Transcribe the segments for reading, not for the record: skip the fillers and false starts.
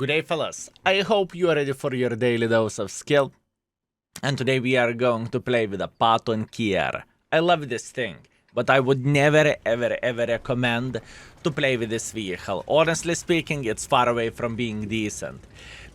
Good day, fellas. I hope you are ready for your daily dose of skill. And today we are going to play with a Patton Kier. I love this thing, but I would never ever recommend to play with this vehicle. Honestly speaking, it's far away from being decent.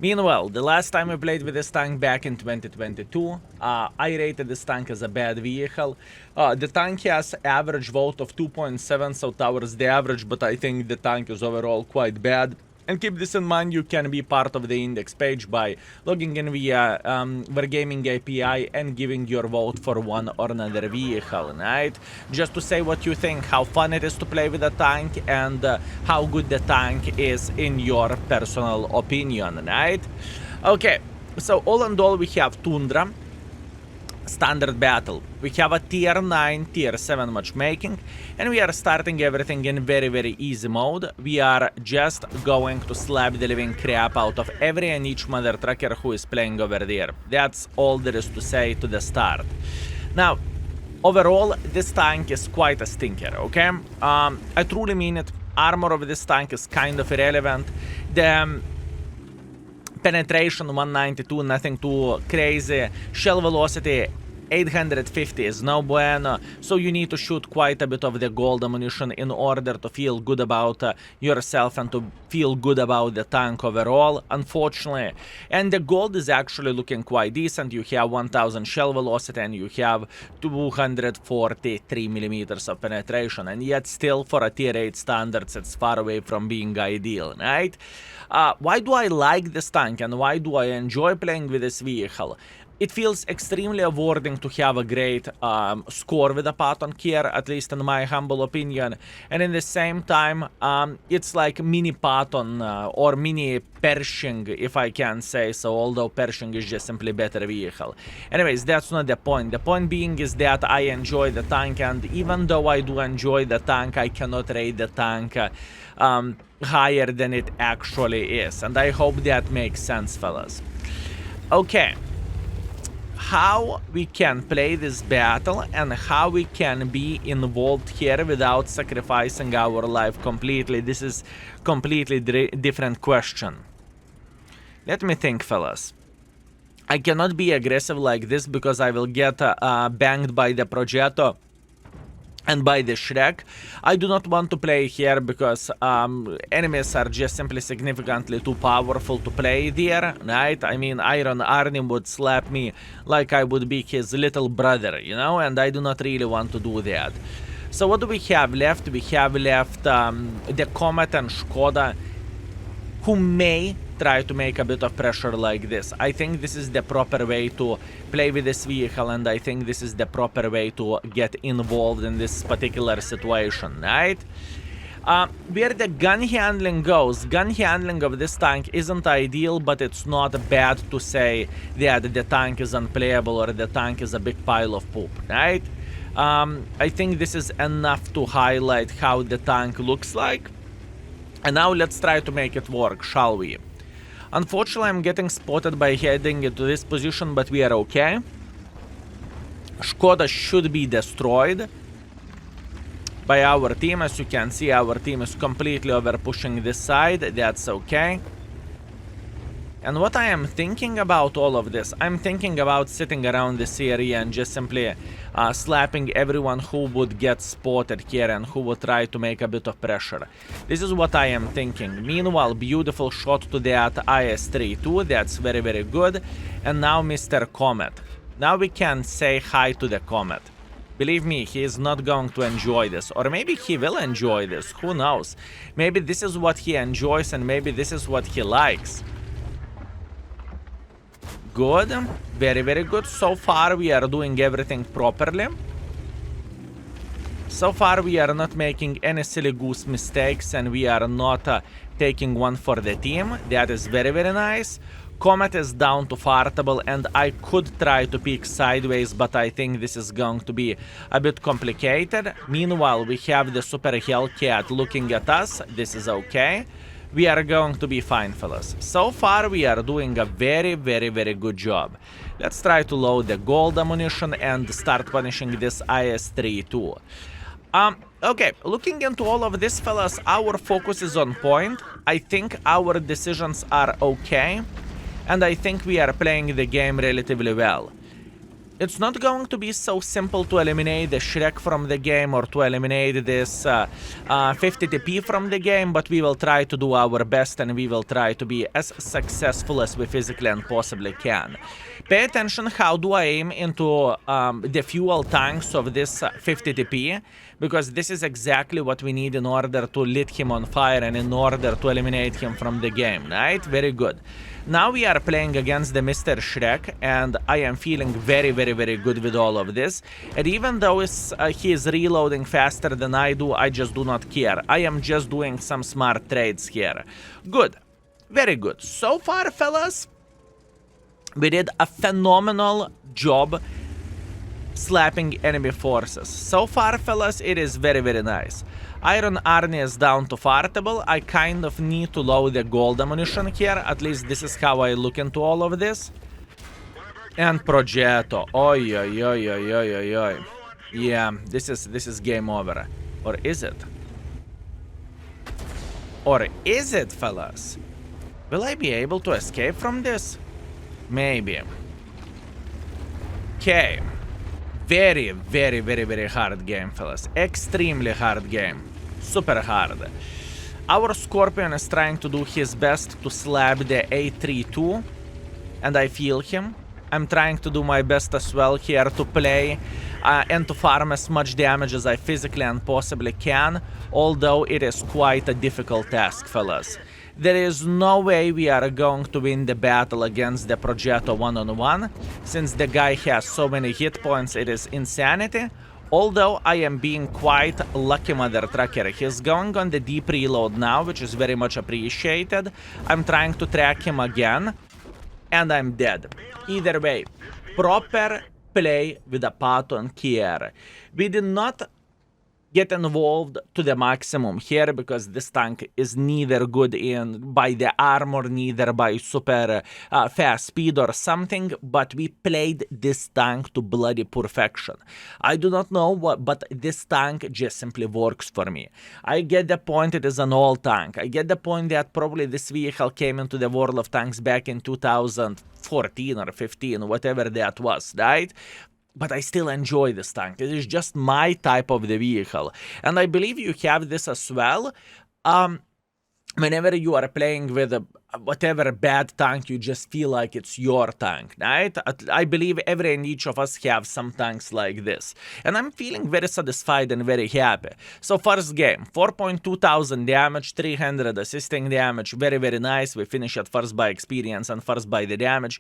Meanwhile, the last time I played with this tank back in 2022, I rated this tank as a bad vehicle. The tank has average vote of 2.7, so towards the average, but I think the tank is overall quite bad. And keep this in mind, you can be part of the index page by logging in via Wargaming API and giving your vote for one or another vehicle, right? Just to say what you think, how fun it is to play with a tank, and how good the tank is in your personal opinion, right? Okay, so all in all, we have Tundra. Standard battle. We have a tier 9, tier 7 matchmaking, and we are starting everything in very easy mode. We are just going to slap the living crap out of every and each mother trucker who is playing over there. That's all there is to say to the start. Now, overall, this tank is quite a stinker, okay? I truly mean it. Armor of this tank is kind of irrelevant. The penetration 192, nothing too crazy. Shell velocity 850 is no bueno, so you need to shoot quite a bit of the gold ammunition in order to feel good about yourself and to feel good about the tank overall, unfortunately. And the gold is actually looking quite decent. You have 1000 shell velocity and you have 243 millimeters of penetration, and yet still for a tier 8 standards it's far away from being ideal, right? Why do I like this tank and why do I enjoy playing with this vehicle? It feels extremely rewarding to have a great score with a Patton Kier, at least in my humble opinion. And in the same time, it's like mini Patton or mini Pershing, if I can say so, although Pershing is just simply better vehicle. Anyways, that's not the point. The point being is that I enjoy the tank, and even though I do enjoy the tank, I cannot rate the tank higher than it actually is. And I hope that makes sense, fellas. Okay. How we can play this battle and how we can be involved here without sacrificing our life completely. This is completely different question. Let me think, fellas. I cannot be aggressive like this because I will get banged by the Progetto and by the Shrek. I do not want to play here because enemies are just simply significantly too powerful to play there, right? I mean, Iron Arnim would slap me like I would be his little brother, you know, and I do not really want to do that. So what do we have left? We have left the Comet and Skoda, who may try to make a bit of pressure like this. I think this is the proper way to play with this vehicle, and I think this is the proper way to get involved in this particular situation, right? Where the gun handling goes, gun handling of this tank isn't ideal, but it's not bad to say that the tank is unplayable or the tank is a big pile of poop, right? I think this is enough to highlight how the tank looks like. And now let's try to make it work, shall we? Unfortunately, I'm getting spotted by heading into this position, but we are okay. Skoda should be destroyed by our team. As you can see, our team is completely over pushing this side. That's okay. And what I am thinking about all of this, I'm thinking about sitting around this area and just simply slapping everyone who would get spotted here and who would try to make a bit of pressure. This is what I am thinking. Meanwhile, beautiful shot to that IS-32. That's very good. And now Mr. Comet. Now we can say hi to the Comet. Believe me, he is not going to enjoy this. Or maybe he will enjoy this. Who knows? Maybe this is what he enjoys and maybe this is what he likes. Good. Very good. So far, we are doing everything properly. So far, we are not making any silly goose mistakes and we are not taking one for the team. That is very nice. Comet is down to fartable and I could try to peek sideways, but I think this is going to be a bit complicated. Meanwhile, we have the Super Hellcat looking at us. This is okay. We are going to be fine, fellas. So far, we are doing a very good job. Let's try to load the gold ammunition and start punishing this IS-3 too. Okay, looking into all of this, fellas, our focus is on point. I think our decisions are okay, and I think we are playing the game relatively well. It's not going to be so simple to eliminate the Shrek from the game or to eliminate this 50 TP from the game, but we will try to do our best and we will try to be as successful as we physically and possibly can. Pay attention how do I aim into the fuel tanks of this 50 TP, because this is exactly what we need in order to lit him on fire and in order to eliminate him from the game, right? Very good. Now we are playing against the Mr. Shrek, and I am feeling very, very, very good with all of this. And even though he is reloading faster than I do, I just do not care. I am just doing some smart trades here. Good. Very good. So far, fellas, we did a phenomenal job slapping enemy forces. So far, fellas, it is very, very nice. Iron Arnie is down to fartable. I kind of need to load the gold ammunition here. At least this is how I look into all of this. And Progetto. Oi, oi, oi, oi, oi, oi, oi. Yeah, this is game over. Or is it? Or is it, fellas? Will I be able to escape from this? Maybe. Okay. Very, very, very, very hard game, fellas. Extremely hard game. Super hard. Our Scorpion is trying to do his best to slap the A32, and I feel him. I'm trying to do my best as well here to play and to farm as much damage as I physically and possibly can, although it is quite a difficult task, fellas. There is no way we are going to win the battle against the Progetto one-on-one, since the guy has so many hit points, it is insanity. Although I am being quite lucky, mother trucker. He's going on the deep reload now, which is very much appreciated. I'm trying to track him again, and I'm dead. Either way, proper play with a Patton here. We did not get involved to the maximum here because this tank is neither good in by the armor, neither by super fast speed or something, but we played this tank to bloody perfection. I do not know what, but this tank just simply works for me. I get the point it is an old tank. I get the point that probably this vehicle came into the world of tanks back in 2014 or 15, whatever that was, right? But I still enjoy this tank. It is just my type of the vehicle. And I believe you have this as well. Whenever you are playing with whatever bad tank, you just feel like it's your tank, right? I believe every and each of us have some tanks like this. And I'm feeling very satisfied and very happy. So first game, 4.2 thousand damage, 300 assisting damage, very, very nice. We finished at first by experience and first by the damage.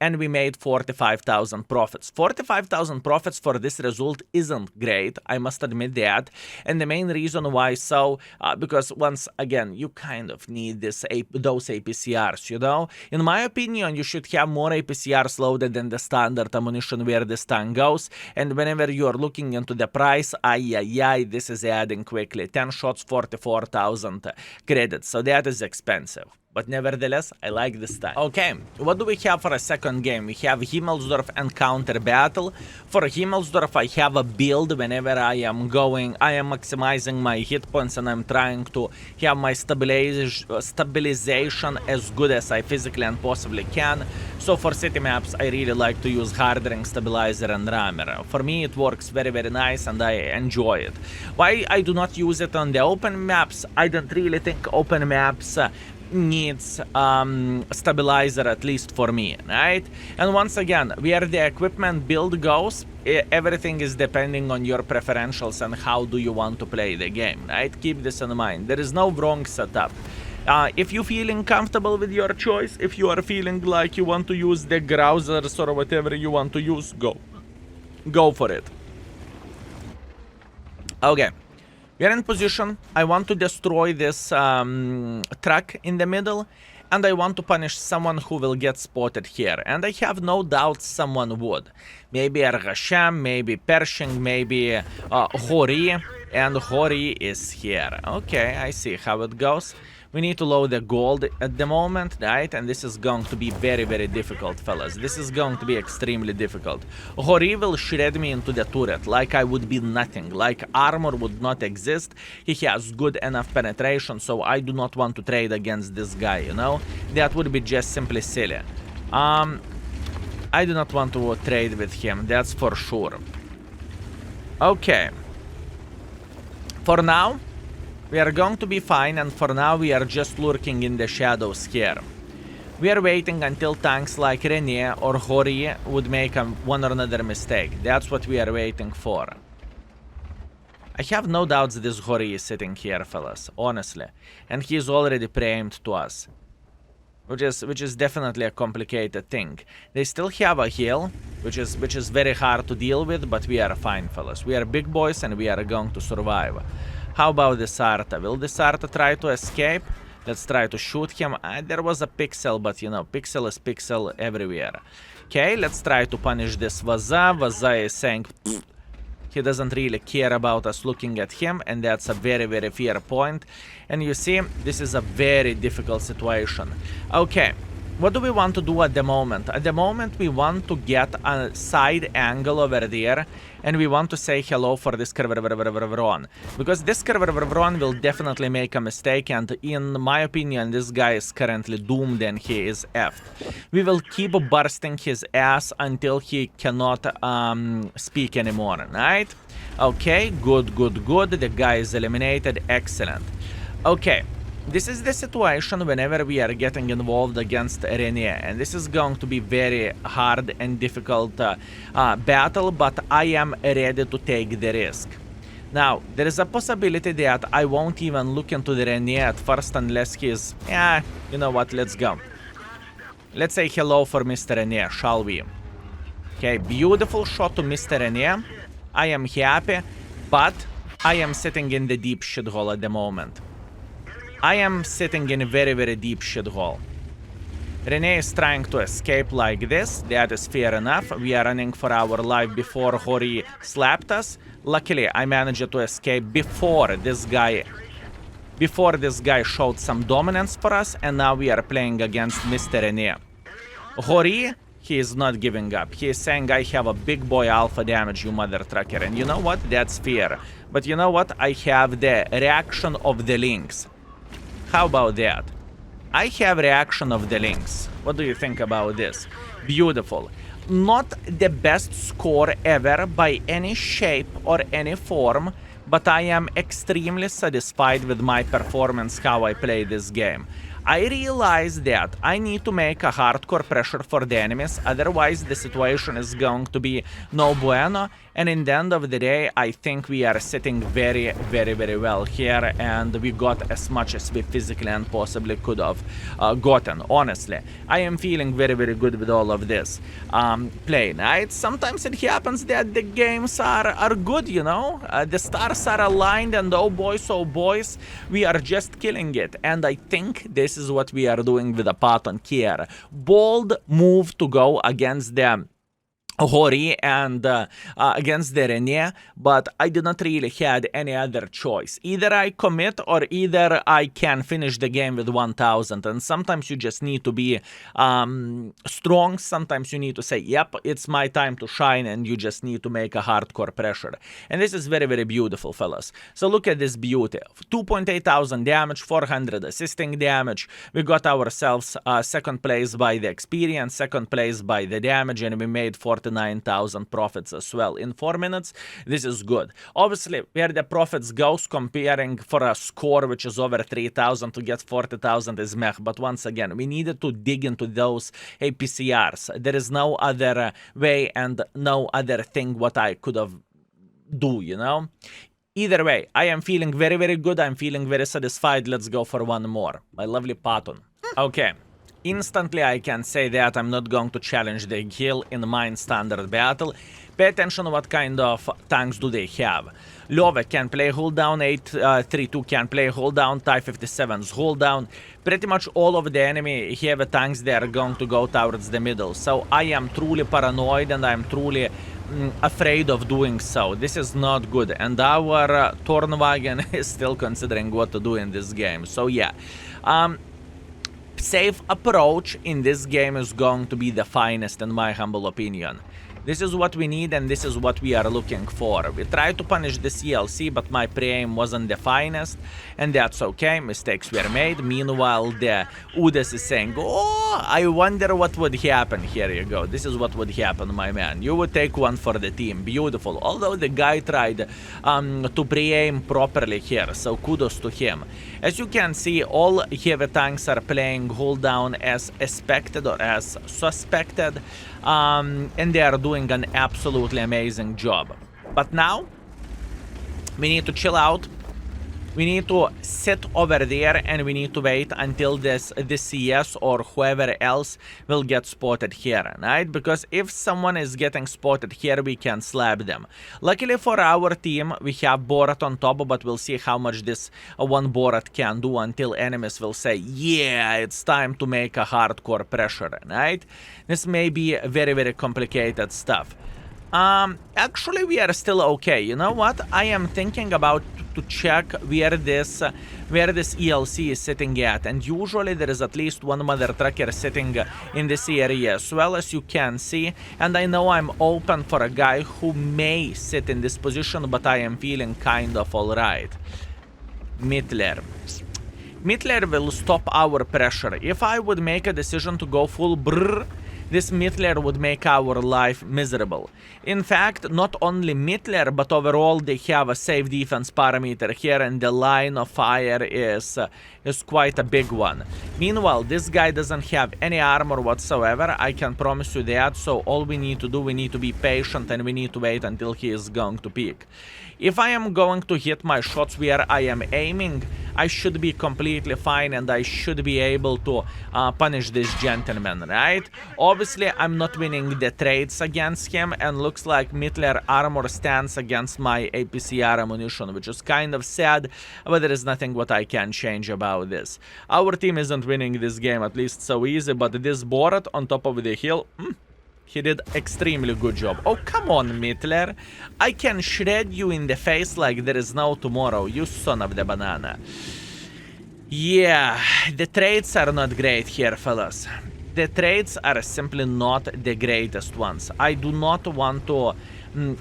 And we made 45,000 profits. 45,000 profits for this result isn't great, I must admit that. And the main reason why so, because once again, you kind of need those APCRs, you know? In my opinion, you should have more APCRs loaded than the standard ammunition where this tank goes, and whenever you are looking into the price, this is adding quickly. 10 shots, 44,000 credits, so that is expensive. But nevertheless, I like this tank. Okay, what do we have for a second game? We have Himmelsdorf Encounter Battle. For Himmelsdorf, I have a build whenever I am maximizing my hit points and I'm trying to have my stabilization as good as I physically and possibly can. So for city maps, I really like to use Hardring, Stabilizer and Rammer. For me, it works very, very nice and I enjoy it. Why I do not use it on the open maps? I don't really think open maps needs stabilizer, at least for me, right? And once again, where the equipment build goes, everything is depending on your preferentials and how do you want to play the game, right? Keep this in mind. There is no wrong setup. If you're feeling comfortable with your choice, if you are feeling like you want to use the grousers or whatever you want to use, go for it. Okay. We are in position. I want to destroy this truck in the middle, and I want to punish someone who will get spotted here. And I have no doubt someone would. Maybe Arghasham, maybe Pershing, maybe Hori, and Hori is here. Okay, I see how it goes. We need to load the gold at the moment, right? And this is going to be very, very difficult, fellas. This is going to be extremely difficult. Hori will shred me into the turret like I would be nothing, like armor would not exist. He has good enough penetration, so I do not want to trade against this guy, you know? That would be just simply silly. I do not want to trade with him, that's for sure. Okay. For now, we are going to be fine, and for now we are just lurking in the shadows here. We are waiting until tanks like Rene or Hori would make one or another mistake. That's what we are waiting for. I have no doubts this Hori is sitting here, fellas, honestly. And he is already pre-aimed to us. Which is definitely a complicated thing. They still have a heal, which is very hard to deal with, but we are fine, fellas. We are big boys and we are going to survive. How about the Sarta? Will the Sarta try to escape? Let's try to shoot him. There was a pixel, but you know, pixel is pixel everywhere. Okay, let's try to punish this Vaza. Vaza is saying he doesn't really care about us looking at him, and that's a very, very fair point. And you see, this is a very difficult situation. Okay, what do we want to do at the moment? At the moment, we want to get a side angle over there, and we want to say hello for this Kerverververon. Because this Kerverververon will definitely make a mistake, and in my opinion, this guy is currently doomed and he is effed. We will keep bursting his ass until he cannot speak anymore, right? Okay, good, good, good. The guy is eliminated. Excellent. Okay. This is the situation whenever we are getting involved against Rene, and this is going to be very hard and difficult battle, but I am ready to take the risk. Now, there is a possibility that I won't even look into the Rene at first unless he's... Yeah, you know what, let's go. Let's say hello for Mr. Rene, shall we? Okay, beautiful shot to Mr. Rene. I am happy, but I am sitting in the deep shithole at the moment. I am sitting in a very, very deep shithole. Rene is trying to escape like this. That is fair enough. We are running for our life before Hori slapped us. Luckily, I managed to escape before this guy showed some dominance for us, and now we are playing against Mr. Rene. Hori, he is not giving up. He is saying, I have a big boy alpha damage, you mother trucker. And you know what? That's fair. But you know what? I have the reaction of the lynx. How about that? I have reaction of the lynx. What do you think about this? Beautiful. Not the best score ever by any shape or any form, but I am extremely satisfied with my performance, how I play this game. I realize that I need to make a hardcore pressure for the enemies, otherwise the situation is going to be no bueno, and in the end of the day, I think we are sitting very, very, very well here, and we got as much as we physically and possibly could have gotten, honestly. I am feeling very, very good with all of this play, right? Sometimes it happens that the games are good, you know? The stars are aligned, and oh boys, we are just killing it, and I think this is what we are doing with the pattern here. Bold move to go against them. Hori and against the Rene, but I did not really had any other choice. Either I commit or either I can finish the game with 1000, and sometimes you just need to be strong, sometimes you need to say, yep, it's my time to shine, and you just need to make a hardcore pressure. And this is very, very beautiful, fellas. So look at this beauty. 2,800 damage, 400 assisting damage. We got ourselves second place by the experience, second place by the damage, and we made 49,000 profits as well in 4 minutes. This is good. Obviously, where the profits goes comparing for a score which is over 3,000 to get 40,000 is meh. But once again, we needed to dig into those APCRs. There is no other way and no other thing what I could have do, you know? Either way, I am feeling very, very good. I'm feeling very satisfied. Let's go for one more. My lovely pattern. Okay. Instantly, I can say that I'm not going to challenge the hill in mine standard battle. Pay attention what kind of tanks do they have. Love can play hold down, 832 can play hold down, Type 57's hold down. Pretty much all of the enemy have tanks that are going to go towards the middle. So I am truly paranoid and I'm truly afraid of doing so. This is not good, and our Tornwagen is still considering what to do in this game. So yeah, safe approach in this game is going to be the finest in my humble opinion. This is what we need and this is what we are looking for. We tried to punish the CLC, but my pre-aim wasn't the finest, and that's okay, mistakes were made. Meanwhile, the Udes is saying, oh, I wonder what would happen. Here you go, this is what would happen, my man. You would take one for the team, beautiful. Although the guy tried to pre-aim properly here, so kudos to him. As you can see, all heavy tanks are playing hold down as expected or as suspected, and they are doing an absolutely amazing job. But now, we need to chill out. We need to sit over there and we need to wait until this CS or whoever else will get spotted here, right? Because if someone is getting spotted here, we can slap them. Luckily for our team, we have Borat on top, but we'll see how much this one Borat can do until enemies will say, yeah, it's time to make a hardcore pressure, right? This may be very, very complicated stuff. Actually, we are still okay. You know what? I am thinking about to check where this ELC is sitting at, and usually there is at least one mother trucker sitting in this area as well, as you can see, and I know I'm open for a guy who may sit in this position, but I am feeling kind of alright. Mittler will stop our pressure. If I would make a decision to go full brrr, this Mittler would make our life miserable. In fact, not only Mittler, but overall they have a safe defense parameter here, and the line of fire is quite a big one. Meanwhile, this guy doesn't have any armor whatsoever, I can promise you that, so all we need to do, we need to be patient and we need to wait until he is going to peek. If I am going to hit my shots where I am aiming, I should be completely fine and I should be able to punish this gentleman, right? Obviously, I'm not winning the trades against him, and looks like Mittler armor stands against my APCR ammunition, which is kind of sad, but there is nothing what I can change about this. Our team isn't winning this game, at least so easy, but this Borat on top of the hill, he did extremely good job. Oh, come on, Mittler. I can shred you in the face like there is no tomorrow, you son of the banana. Yeah, the trades are not great here, fellas. The trades are simply not the greatest ones. I do not want to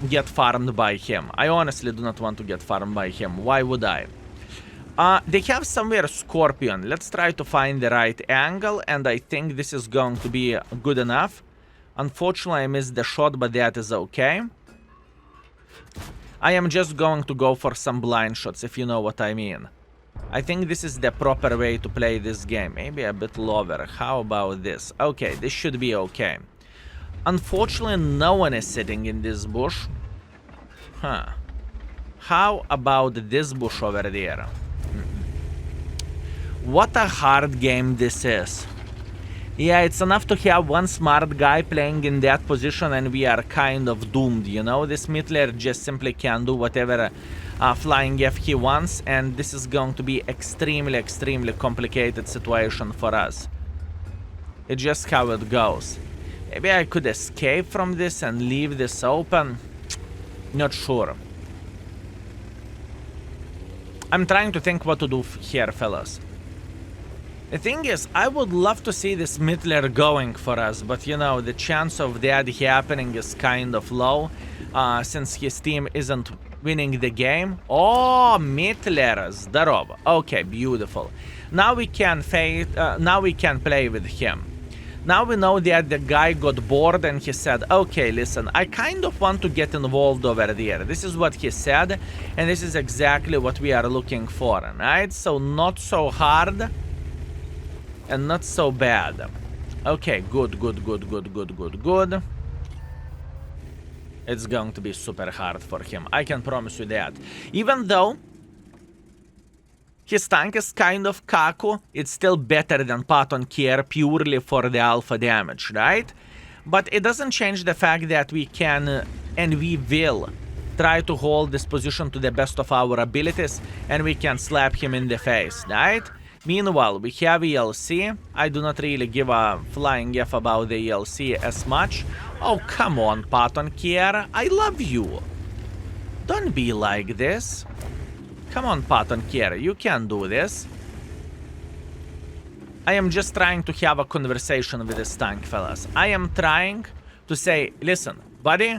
get farmed by him. I honestly do not want to get farmed by him. Why would I? They have somewhere Scorpion. Let's try to find the right angle, and I think this is going to be good enough. Unfortunately, I missed the shot, but that is okay. I am just going to go for some blind shots, if you know what I mean. I think this is the proper way to play this game. Maybe a bit lower. How about this? Okay, this should be okay. Unfortunately, no one is sitting in this bush. Huh. How about this bush over there? What a hard game this is. Yeah, it's enough to have one smart guy playing in that position and we are kind of doomed, you know? This Mittler just simply can do whatever flying F he wants, and this is going to be extremely, extremely complicated situation for us. It's just how it goes. Maybe I could escape from this and leave this open. Not sure. I'm trying to think what to do here, fellas. The thing is, I would love to see this Mittler going for us, but you know, the chance of that happening is kind of low, since his team isn't winning the game. Oh, Mittler, zdarov. Okay, beautiful. Now we can play with him. Now we know that the guy got bored and he said, okay, listen, I kind of want to get involved over there. This is what he said, and this is exactly what we are looking for, right? So not so hard and not so bad. Okay, good. It's going to be super hard for him, I can promise you that. Even though his tank is kind of kaku, it's still better than Patton Kier purely for the alpha damage, right? But it doesn't change the fact that we can and we will try to hold this position to the best of our abilities, and we can slap him in the face, right? Meanwhile, we have ELC. I do not really give a flying F about the ELC as much. Oh, come on, Patton Kier. I love you. Don't be like this. Come on, Patton Kier. You can do this. I am just trying to have a conversation with this tank, fellas. I am trying to say, listen, buddy,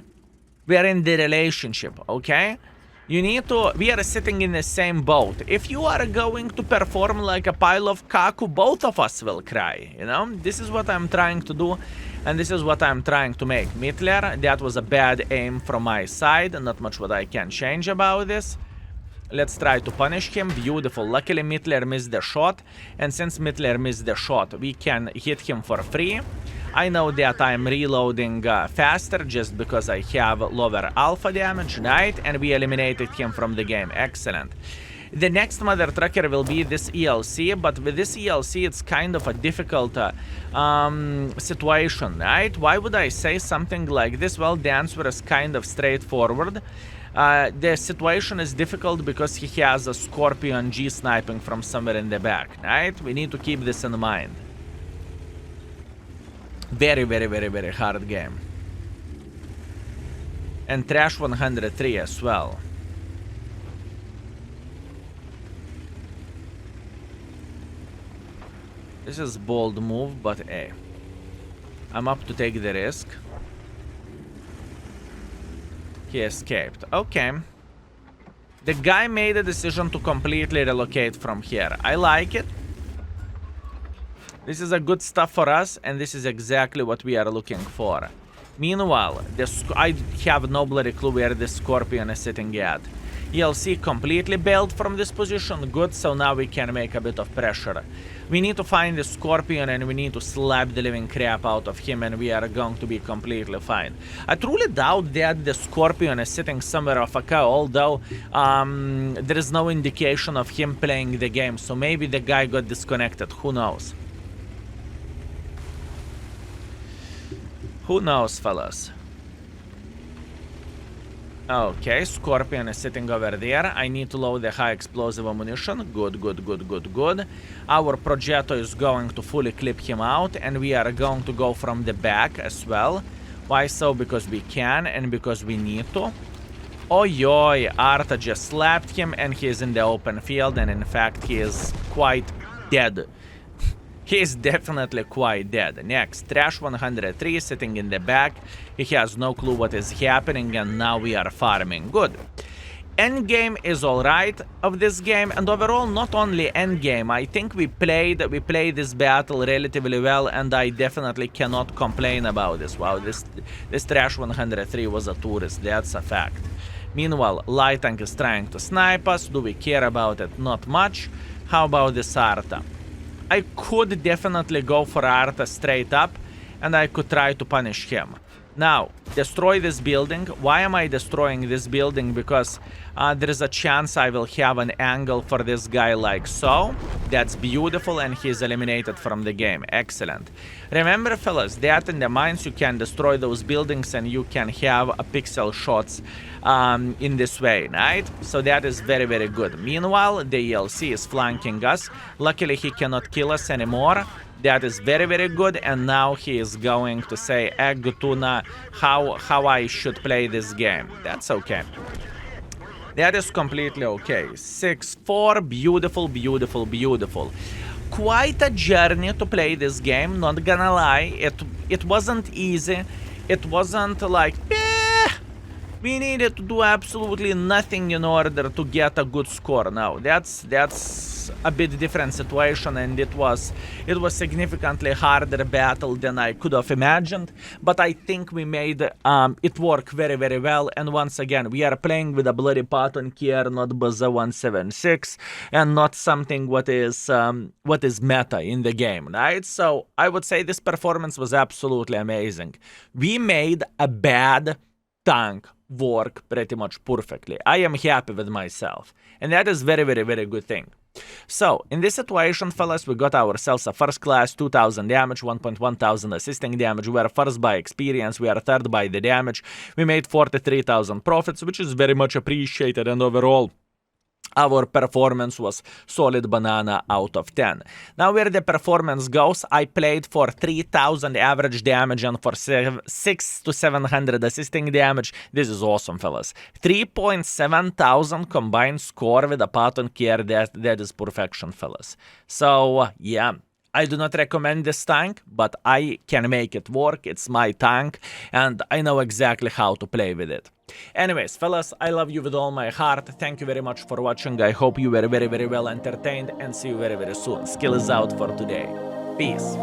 we are in the relationship, okay? You need to... We are sitting in the same boat. If you are going to perform like a pile of kaku, both of us will cry, you know? This is what I'm trying to do, and this is what I'm trying to make. Mittler, that was a bad aim from my side. Not much what I can change about this. Let's try to punish him. Beautiful. Luckily, Mittler missed the shot, and since Mittler missed the shot, we can hit him for free. I know that I'm reloading faster just because I have lower alpha damage, right? And we eliminated him from the game. Excellent. The next mother trucker will be this ELC, but with this ELC, it's kind of a difficult situation, right? Why would I say something like this? Well, the answer is kind of straightforward. The situation is difficult because he has a Scorpion G sniping from somewhere in the back, right? We need to keep this in mind. Very, very, very, very hard game. And Trash 103 as well. This is bold move, but hey, I'm up to take the risk. He escaped. Okay. The guy made a decision to completely relocate from here. I like it. This is a good stuff for us, and this is exactly what we are looking for. Meanwhile, I have no bloody clue where the Scorpion is sitting at. ELC completely bailed from this position. Good, so now we can make a bit of pressure. We need to find the Scorpion and we need to slap the living crap out of him, and we are going to be completely fine. I truly doubt that the Scorpion is sitting somewhere off a cow, although there is no indication of him playing the game, so maybe the guy got disconnected. Who knows? Who knows, fellas? Okay, Scorpion is sitting over there. I need to load the high explosive ammunition. Good, good, good, good, good. Our Progetto is going to fully clip him out, and we are going to go from the back as well. Why so? Because we can and because we need to. Oi, Arta just slapped him, and he is in the open field, and in fact, he is quite dead. He is definitely quite dead. Next, Trash 103 sitting in the back. He has no clue what is happening, and now we are farming. Good. Endgame is alright of this game, and overall, not only endgame. I think we played this battle relatively well, and I definitely cannot complain about this. Wow, this Trash 103 was a tourist. That's a fact. Meanwhile, Light Tank is trying to snipe us. Do we care about it? Not much. How about this Arta? I could definitely go for Arta straight up, and I could try to punish him. Now, destroy this building. Why am I destroying this building? Because there is a chance I will have an angle for this guy like so. That's beautiful, and he's eliminated from the game. Excellent. Remember, fellas, that in the mines you can destroy those buildings and you can have a pixel shots in this way, right? So that is very, very good. Meanwhile, the ELC is flanking us. Luckily, he cannot kill us anymore. That is very, very good, and now he is going to say, Egg Tuna, how I should play this game. That's okay. That is completely okay. 6-4, beautiful, beautiful, beautiful. Quite a journey to play this game, not gonna lie. It wasn't easy. It wasn't like, we needed to do absolutely nothing in order to get a good score. Now, that's a bit different situation, and it was significantly harder battle than I could have imagined, but I think we made it work very, very well. And once again, we are playing with a bloody Patton here, not Baza 176, and not something what is meta in the game, right? So I would say this performance was absolutely amazing. We made a bad tank work pretty much perfectly. I am happy with myself, and that is very, very, very good thing. So, in this situation, fellas, we got ourselves a first class, 2000 damage, 1.1 thousand assisting damage. We are first by experience, we are third by the damage. We made 43,000 profits, which is very much appreciated, and overall, our performance was solid banana out of 10. Now where the performance goes, I played for 3000 average damage and for 6 to 700 assisting damage. This is awesome, fellas. 3.7 thousand combined score with a Patton care, that is perfection, fellas. So yeah, I do not recommend this tank, but I can make it work. It's my tank, and I know exactly how to play with it. Anyways, fellas, I love you with all my heart. Thank you very much for watching. I hope you were very, very well entertained, and see you very, very soon. Skill is out for today. Peace.